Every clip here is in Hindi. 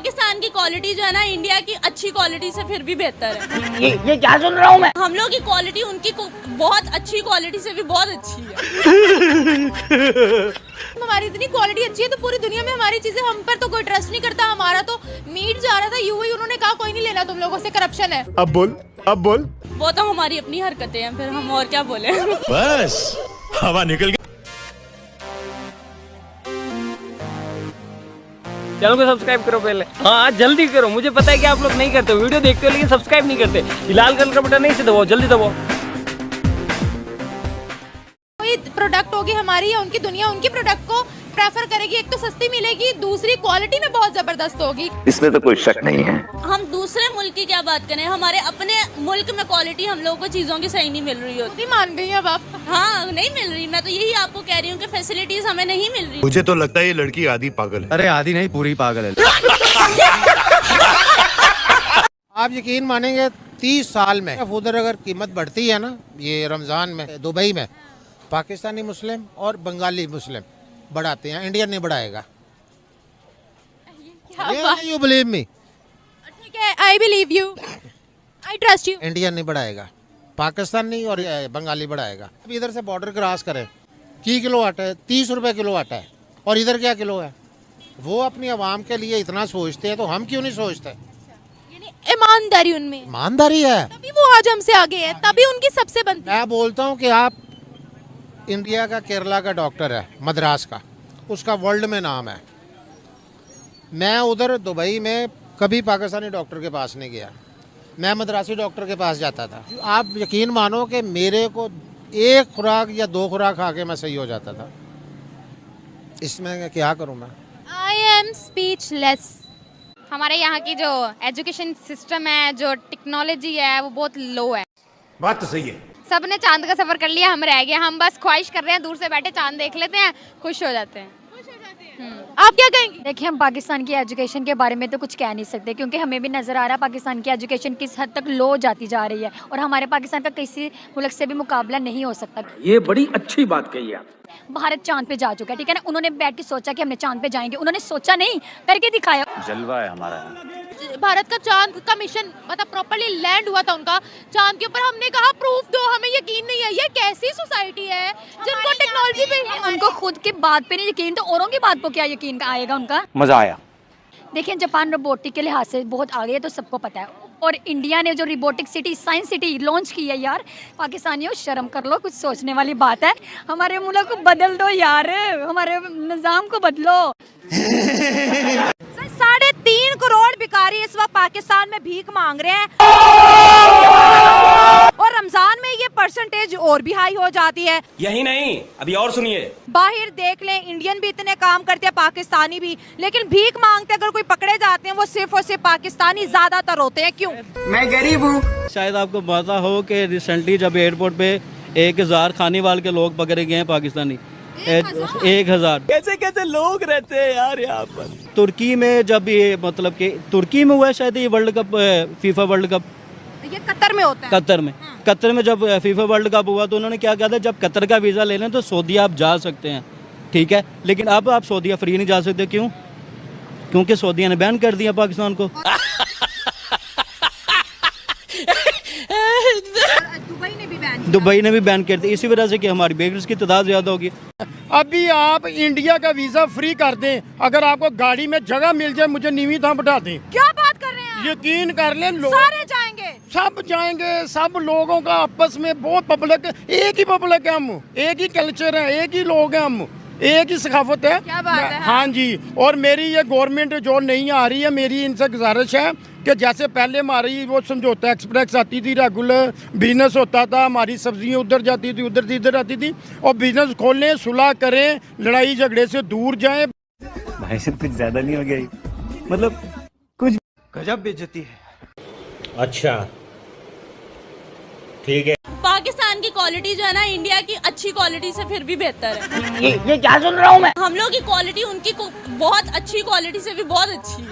पाकिस्तान की क्वालिटी जो है ना इंडिया की अच्छी क्वालिटी से फिर भी बेहतर है। ये क्या सुन रहा हूँ मैं? हम लोग की क्वालिटी उनकी बहुत अच्छी क्वालिटी से भी बहुत अच्छी है। हमारी इतनी क्वालिटी अच्छी है तो पूरी दुनिया में हमारी चीजें, हम पर तो कोई ट्रस्ट नहीं करता। हमारा तो मीट जा रहा था यूं, उन्होंने कहा कोई नहीं लेना तुम लोगों से, करप्शन है। अब बोल। वो तो हमारी अपनी हरकतें हैं, फिर हम और क्या बोले। बस हवा निकल गई। चैनल को सब्सक्राइब करो पहले। हाँ जल्दी करो, मुझे पता है कि आप लोग नहीं करते, वीडियो देखते हो लेकिन सब्सक्राइब नहीं करते। लाल कलर का बटन नहीं से दबाओ, जल्दी दबाओ। कोई प्रोडक्ट होगी हमारी या उनकी, दुनिया उनकी प्रोडक्ट को प्रेफर करेगी। एक तो सस्ती मिलेगी, दूसरी क्वालिटी में बहुत जबरदस्त होगी। इसमें तो कोई शक नहीं है। हम दूसरे मुल्क की क्या बात करें, हमारे अपने मुल्क में क्वालिटी हम लोगों को चीजों की सही नहीं मिल रही होती। मान गई अब आप? हाँ नहीं मिल रही। मैं तो यही आपको कह रही हूँ कि फैसिलिटीज हमें नहीं मिल रही। मुझे तो लगता है ये लड़की आधी पागल है। अरे आधी नहीं, पूरी पागल है। आप यकीन मानेंगे 30 साल में उधर अगर कीमत बढ़ती है ना, ये रमज़ान में दुबई में पाकिस्तानी मुस्लिम और बंगाली मुस्लिम बढ़ाते हैं, इंडियन नहीं बढ़ाएगा। You believe me? ठीक है, I believe you, I trust you. Indian नहीं बढ़ाएगा, पाकिस्तानी और बंगाली बढ़ाएगा। अब इधर से बॉर्डर क्रॉस करें, की किलो आटा है 30 रुपए किलो आटा है, और इधर क्या किलो है? वो अपनी आवाम के लिए इतना सोचते हैं तो हम क्यों नहीं सोचते? ईमानदारी उनमें, ईमानदारी है, तभी वो आज हमसे आगे है, तभी उनकी सबसे बनती है। मैं बोलता हूँ कि आप इंडिया का केरला का डॉक्टर है, मद्रास का, उसका वर्ल्ड में नाम है। मैं उधर दुबई में कभी पाकिस्तानी डॉक्टर के पास नहीं गया, मैं मद्रासी डॉक्टर के पास जाता था। आप यकीन मानो कि मेरे को एक खुराक या 2 खुराक खा के मैं सही हो जाता था। इसमें क्या करूँ मैं? I am speechless. हमारे यहाँ की जो एजुकेशन सिस्टम है, जो टेक्नोलॉजी है, वो बहुत लो है। बात तो सही है। सब ने चांद का सफर कर लिया, हम रह गए। हम बस ख्वाहिश कर रहे हैं, दूर से बैठे चांद देख लेते हैं, खुश हो जाते हैं। आप क्या कहेंगे? देखिए, हम पाकिस्तान की एजुकेशन के बारे में तो कुछ कह नहीं सकते, क्योंकि हमें भी नज़र आ रहा है पाकिस्तान की एजुकेशन किस हद तक लो जाती जा रही है, और हमारे पाकिस्तान का किसी मुल्क से भी मुकाबला नहीं हो सकता। ये बड़ी अच्छी बात कही आप। भारत चांद पे जा चुका है, ठीक है ना। उन्होंने बैठ के सोचा कि हमने चांद पे जाएंगे, उन्होंने सोचा नहीं, करके दिखाया। जलवा है हमारा। भारत का चांद का मिशन मतलब प्रॉपर्ली लैंड हुआ था उनका चांद के ऊपर। हमने कहा प्रूफ दो, हमें यकीन नहीं है। ये कैसी सोसाइटी है जिनको टेक्नोलॉजी पे, उनको खुद की बात पे नहीं यकीन, तो औरों की बात पे क्या यकीन आएगा उनका? मजा आया। देखिए, जापान रोबोटिक के लिहाज से बहुत आगे है, तो सबको पता है। और इंडिया ने जो robotic city, science city launch की है, यार पाकिस्तानियों शर्म कर लो, कुछ सोचने वाली बात है। हमारे मुल्क को बदल दो यार, हमारे निज़ाम को बदलो। 3.5 करोड़ भिखारी इस वक्त पाकिस्तान में भीख मांग रहे हैं, और रमजान में ये परसेंटेज और भी हाई हो जाती है। यही नहीं, अभी और सुनिए। बाहर देख लें, इंडियन भी इतने काम करते हैं, पाकिस्तानी भी, लेकिन भीख मांगते अगर कोई पकड़े जाते हैं वो सिर्फ और सिर्फ पाकिस्तानी ज्यादातर होते हैं। क्यों? मैं गरीब हूँ। शायद आपको पता हो कि रिसेंटली जब एयरपोर्ट पे 1000 खानीवाल के लोग पकड़े गए हैं पाकिस्तानी। 1000 कैसे लोग रहते हैं यार यहाँ पर। तुर्की में जब ये मतलब कि तुर्की में हुआ है शायद ये world cup, FIFA world cup, ये कतर में होता है। कतर में जब फीफा वर्ल्ड कप हुआ तो उन्होंने क्या कहा था, जब कतर का वीज़ा ले लें तो सऊदी आप जा सकते हैं, ठीक है। लेकिन अब आप सऊदी फ्री नहीं जा सकते। क्यों? क्योंकि सऊदी ने बैन कर दिया पाकिस्तान को। दुबई ने भी बैन कर दिया, इसी वजह से कि हमारी बेगर्स की तादाद ज़्यादा होगी। अभी आप इंडिया का वीजा फ्री कर दें, अगर आपको गाड़ी में जगह मिल जाए, मुझे नीवी थाम बैठा दें। क्या बात कर रहे हैं? यकीन कर लें, लोग सारे जाएंगे, सब जाएंगे। सब लोगों का आपस में बहुत पब्लिक, एक ही पब्लिक है, हम एक ही कल्चर है, एक ही लोग हैं, हम एक ही सकाफत है। क्या बात है? हाँ जी। और मेरी ये गवर्नमेंट जो नहीं आ रही है, मेरी इनसे गुजारिश है कि जैसे पहले हमारी वो समझौता एक्सप्रेस आती थी, रेगुलर बिजनेस होता था, हमारी सब्जियां उधर जाती थी, उधर से इधर आती थी, और बिजनेस खोलें, सुलह करें, लड़ाई झगड़े से दूर जाएं। भाई साहब कुछ ज्यादा नहीं हो गया? मतलब कुछ गजब बेइज्जती है। अच्छा ठीक है। पाकिस्तान की क्वालिटी जो है ना इंडिया की अच्छी क्वालिटी से फिर भी बेहतर है। ये क्या सुन रहा हूँ मैं? हम लोग की क्वालिटी उनकी बहुत अच्छी क्वालिटी से भी बहुत अच्छी है।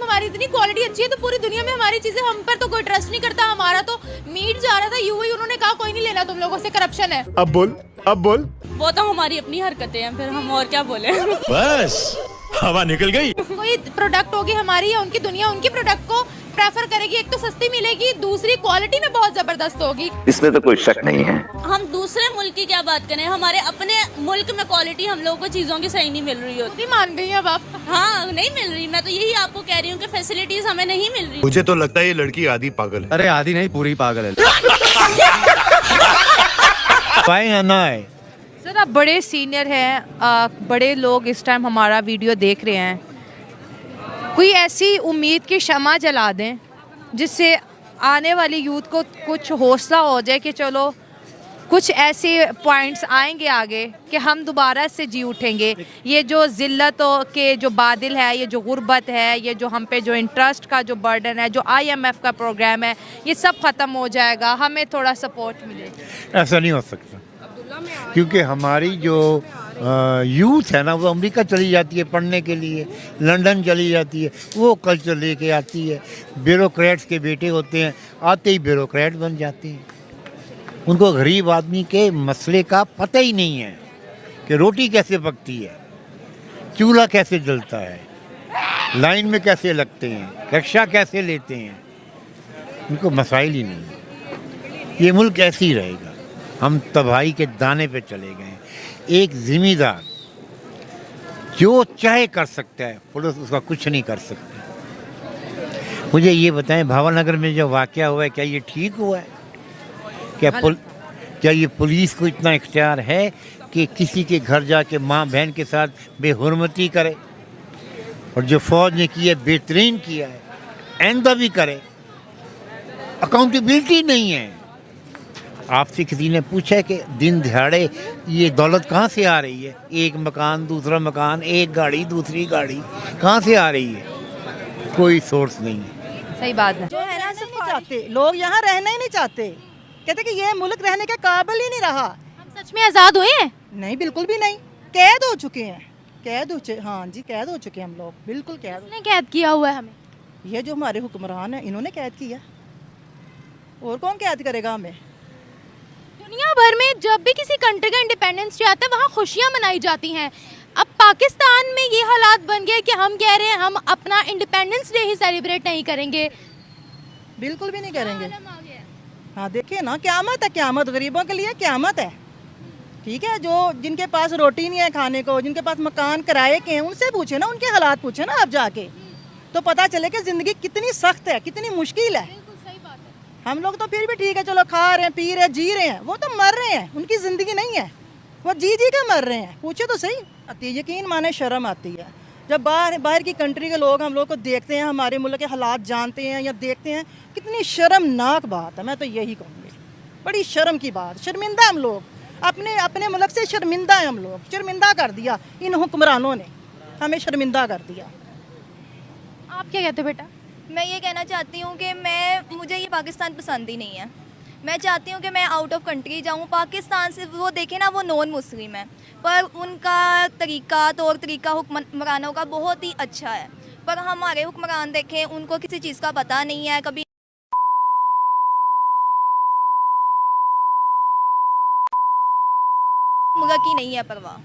हमारी इतनी क्वालिटी अच्छी है तो पूरी दुनिया में हमारी चीजें, हम पर तो कोई ट्रस्ट नहीं करता। हमारा तो मीट जा रहा था यूं, उन्होंने कहा कोई नहीं लेना तुम लोगों से, करप्शन है। अब बोल। वो तो हमारी अपनी हरकतें हैं, फिर हम और क्या बोले। बस हवा निकल गई। कोई प्रोडक्ट होगी हमारी या उनकी दुनिया उनकी प्रोडक्ट को प्रेफर करेगी। एक तो सस्ती मिलेगी, दूसरी क्वालिटी में बहुत जबरदस्त होगी। इसमें तो कोई शक नहीं है। हम दूसरे मुल्क की क्या बात करें, हमारे अपने मुल्क में क्वालिटी हम लोगों को चीजों की सही नहीं मिल रही होती। मान गई अब आप? हाँ, नहीं मिल रही। मैं तो यही आपको कह रही हूँ कि फैसिलिटीज हमें नहीं मिल रही। मुझे तो लगता है ये लड़की आधी पागल है। अरे आधी नहीं, पूरी पागल है। पाए या ना आए, सर आप बड़े सीनियर हैं, बड़े लोग इस टाइम हमारा वीडियो देख रहे हैं, कोई ऐसी उम्मीद की शमा जला दें जिससे आने वाली यूथ को कुछ हौसला हो जाए कि चलो कुछ ऐसे पॉइंट्स आएंगे आगे कि हम दोबारा से जी उठेंगे। ये जो ज़िल्लतों के जो बादल है, ये जो गुर्बत है, ये जो हम पे जो इंटरेस्ट का जो बर्डन है, जो IMF का प्रोग्राम है, ये सब ख़त्म हो जाएगा, हमें थोड़ा सपोर्ट मिलेगा। ऐसा नहीं हो सकता, क्योंकि हमारी जो यूथ है ना, वो अमेरिका चली जाती है पढ़ने के लिए, लंदन चली जाती है, वो कल्चर लेके आती है। ब्यूरोक्रेट्स के बेटे होते हैं, आते ही ब्यूरोक्रेट बन जाते हैं। उनको गरीब आदमी के मसले का पता ही नहीं है कि रोटी कैसे पकती है, चूल्हा कैसे जलता है, लाइन में कैसे लगते हैं, रिक्शा कैसे लेते हैं। उनको मसाइल ही नहीं है। ये मुल्क ऐसे ही रहेगा। हम तबाही के दाने पे चले गए। एक जिम्मेदार जो चाहे कर सकता है, पुलिस उसका कुछ नहीं कर सकती। मुझे ये बताएं, भावनगर में जो वाक़या हुआ है, क्या ये ठीक हुआ है? क्या ये पुलिस को इतना इख्तियार है कि किसी के घर जाके माँ बहन के साथ बेहुरमती करे? और जो फौज ने किया बेहतरीन किया है, आइंदा भी करे। अकाउंटेबिलिटी नहीं है। आपसे किसी ने पूछा कि दिन दिहाड़े ये दौलत कहाँ से आ रही है? एक मकान, दूसरा मकान, एक गाड़ी, दूसरी गाड़ी, कहाँ से आ रही है? कोई सोर्स नहीं है। सही बात है। जो है ना, नहीं चाहते लोग, यहाँ रहना ही नहीं चाहते। कहते कि ये मुल्क रहने के काबिल ही नहीं रहा। हम सच में आज़ाद हुए हैं? नहीं, बिल्कुल भी नहीं। कैद हो चुके हैं, हाँ जी, कैद हो चुके हैं हम लोग, बिल्कुल कैद। किसने कैद किया हुआ है हमें? ये जो हमारे हुक्मरान हैं, इन्होंने कैद किया। और कौन कैद करेगा हमें? दुनिया भर में जब भी किसी कंट्री का इंडिपेंडेंस डे आता है, वहाँ खुशियाँ मनाई जाती हैं। अब पाकिस्तान में ये हालात बन गए कि हम कह रहे हैं हम अपना इंडिपेंडेंस डे ही सेलिब्रेट नहीं करेंगे। बिल्कुल भी नहीं करेंगे। हाँ, देखिए ना, क़यामत है, क़यामत गरीबों के लिए क़यामत है। ठीक है, जो जिनके पास रोटी नहीं है खाने को, जिनके पास मकान किराए के हैं, उनसे पूछे ना, उनके हालात पूछे ना आप जाके, तो पता चले कि ज़िंदगी कितनी सख्त है, कितनी मुश्किल है। हम लोग तो फिर भी ठीक है, चलो खा रहे हैं, पी रहे हैं, जी रहे हैं। वो तो मर रहे हैं, उनकी ज़िंदगी नहीं है, वो जी के मर रहे हैं। पूछे तो सही। यकीन माने शर्म आती है जब बाहर की कंट्री के लोग हम लोग को देखते हैं, हमारे मुल्क के हालात जानते हैं या देखते हैं। कितनी शर्मनाक बात है, मैं तो यही कहूँगी, बड़ी शर्म की बात। शर्मिंदा हम लोग, अपने मुल्क से शर्मिंदा है। हम लोग शर्मिंदा कर दिया, इन हुक्मरानों ने हमें शर्मिंदा कर दिया। आप क्या कहते हो बेटा? मैं ये कहना चाहती हूँ कि मुझे ये पाकिस्तान पसंद ही नहीं है। मैं चाहती हूँ कि मैं आउट ऑफ कंट्री जाऊँ। पाकिस्तान से वो देखें ना, वो नॉन मुस्लिम है, पर उनका तौर तरीका हुक्मरानों का बहुत ही अच्छा है। पर हमारे हुक्मरान देखें, उनको किसी चीज़ का पता नहीं है। कभी मुल्क की नहीं है परवाह।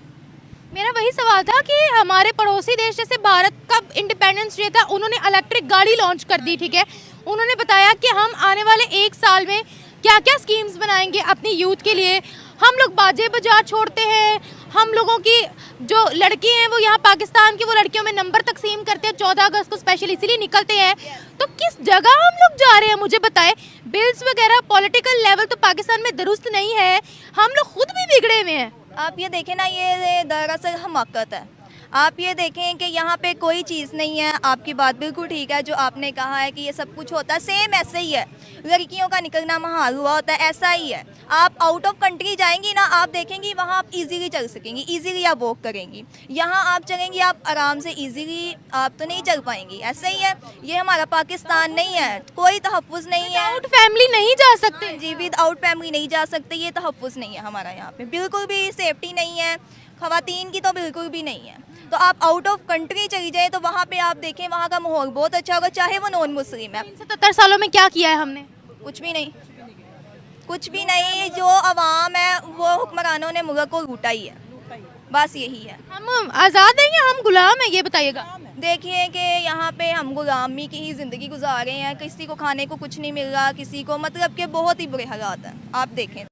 मेरा वही सवाल था कि हमारे पड़ोसी देश जैसे भारत का इंडिपेंडेंस डे था, उन्होंने इलेक्ट्रिक गाड़ी लॉन्च कर दी। ठीक है, उन्होंने बताया कि हम आने वाले 1 साल में क्या क्या स्कीम्स बनाएंगे अपनी यूथ के लिए। हम लोग बाजे बाजार छोड़ते हैं, हम लोगों की जो लड़की हैं वो यहाँ पाकिस्तान की वो लड़कियों में नंबर तकसीम करते हैं। 14 अगस्त को स्पेशल इसीलिए निकलते हैं। तो किस जगह हम लोग जा रहे हैं मुझे बताएं। बिल्स वगैरह पॉलिटिकल लेवल तो पाकिस्तान में दुरुस्त नहीं है, हम लोग खुद भी बिगड़े हुए हैं। आप ये देखें ना, ये दरअसल हमाकत है। आप ये देखें कि यहाँ पे कोई चीज़ नहीं है। आपकी बात बिल्कुल ठीक है, जो आपने कहा है कि ये सब कुछ होता है, सेम ऐसे ही है। लड़कियों का निकलना महाल हुआ होता है, ऐसा ही है। आप आउट ऑफ कंट्री जाएंगी ना, आप देखेंगी वहाँ आप इजीली चल सकेंगी, इजीली आप वॉक करेंगी। यहाँ आप चलेंगी, आप आराम से इजीली आप तो नहीं चल पाएंगी। ऐसा ही है, ये हमारा पाकिस्तान नहीं है, कोई तहफ़्फ़ुज़ नहीं है। विदाउट फैमिली नहीं जा सकते जी, विदाउट फैमिली नहीं जा सकते, ये तहफ़्फ़ुज़ नहीं है हमारा यहाँ पे। बिल्कुल भी सेफ्टी नहीं है, ख़वातीन की तो बिल्कुल भी नहीं है। तो आप आउट ऑफ कंट्री चली जाए तो वहाँ पे आप देखें, वहाँ का माहौल बहुत अच्छा होगा, चाहे वो नॉन मुस्लिम है। 77 सालों में क्या किया है हमने? कुछ भी नहीं, कुछ भी नहीं। जो अवाम है वो हुक्मरानों ने मुल्क को लूटा ही है, बस यही है। हम आज़ाद हैं या हम गुलाम हैं, ये बताइएगा। देखिए कि यहाँ पे हम गुलामी की ही ज़िंदगी गुजार रहे हैं, किसी को खाने को कुछ नहीं मिल रहा, किसी को मतलब कि बहुत ही बुरे हालात हैं, आप देखें।